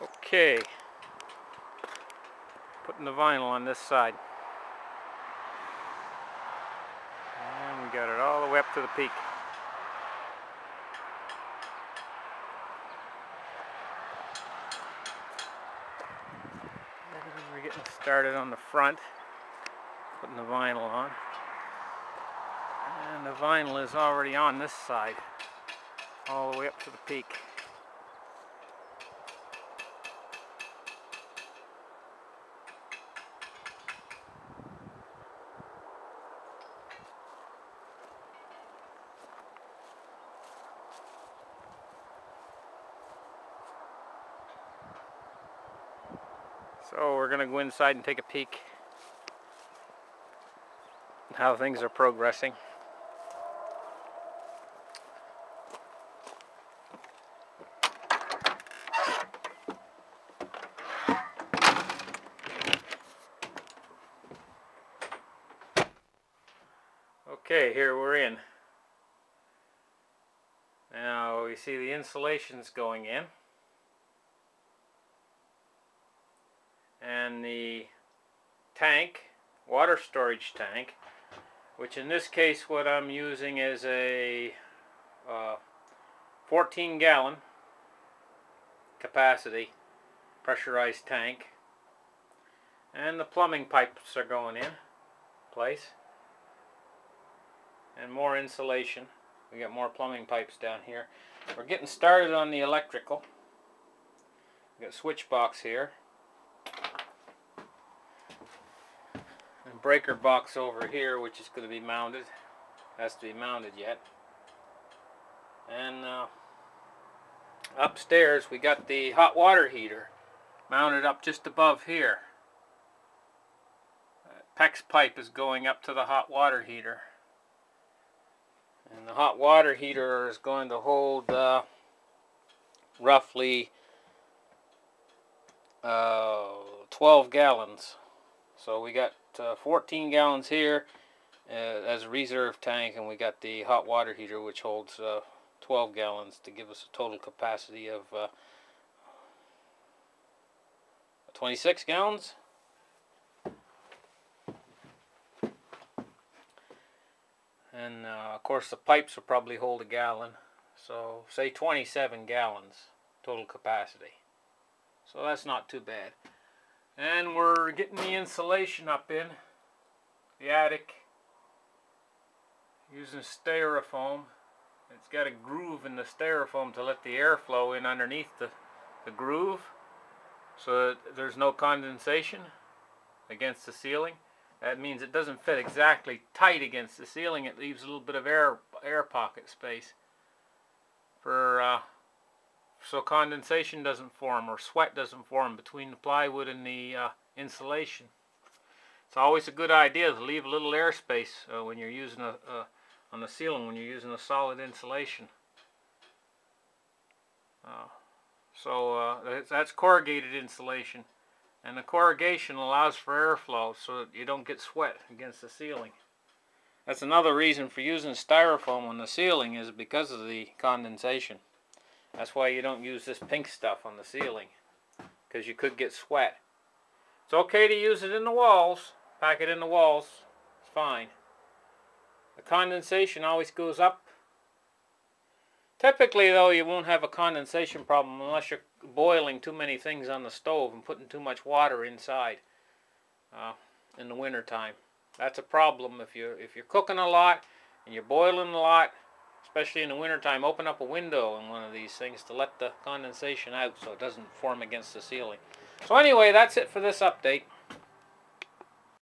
Okay, putting the vinyl on this side. And we got it all the way up to the peak. We're getting started on the front, putting the vinyl on. And the vinyl is already on this side, all the way up to the peak. So we're going to go inside and take a peek at how things are progressing. Okay, here we're in. Now we see the insulation's going in. And the tank, water storage tank, which in this case what I'm using is a 14-gallon capacity pressurized tank, and the plumbing pipes are going in place, and more insulation. We got more plumbing pipes down here. We're getting started on the electrical. We got a switch box here. Breaker box over here, which is going to be mounted. Has to be mounted yet. And upstairs we got the hot water heater mounted up just above here. PEX pipe is going up to the hot water heater, and the hot water heater is going to hold roughly 12 gallons. So we got 14 gallons here as a reserve tank, and we got the hot water heater which holds 12 gallons to give us a total capacity of 26 gallons. And of course the pipes will probably hold a gallon, so say 27 gallons total capacity. So that's not too bad. And we're getting the insulation up in the attic using styrofoam. It's got a groove in the styrofoam to let the air flow in underneath the groove, so that there's no condensation against the ceiling. That means it doesn't fit exactly tight against the ceiling. It leaves a little bit of air pocket space for so condensation doesn't form or sweat doesn't form between the plywood and the insulation. It's always a good idea to leave a little airspace when you're using on the ceiling when you're using a solid insulation. That's corrugated insulation, and the corrugation allows for airflow so that you don't get sweat against the ceiling. That's another reason for using styrofoam on the ceiling, is because of the condensation. That's why you don't use this pink stuff on the ceiling, because you could get sweat. It's okay to use it in the walls, pack it in the walls, it's fine. The condensation always goes up. Typically though, you won't have a condensation problem unless you're boiling too many things on the stove and putting too much water inside in the winter time. That's a problem if you're cooking a lot and you're boiling a lot. Especially in the wintertime, open up a window in one of these things to let the condensation out so it doesn't form against the ceiling. So anyway, that's it for this update.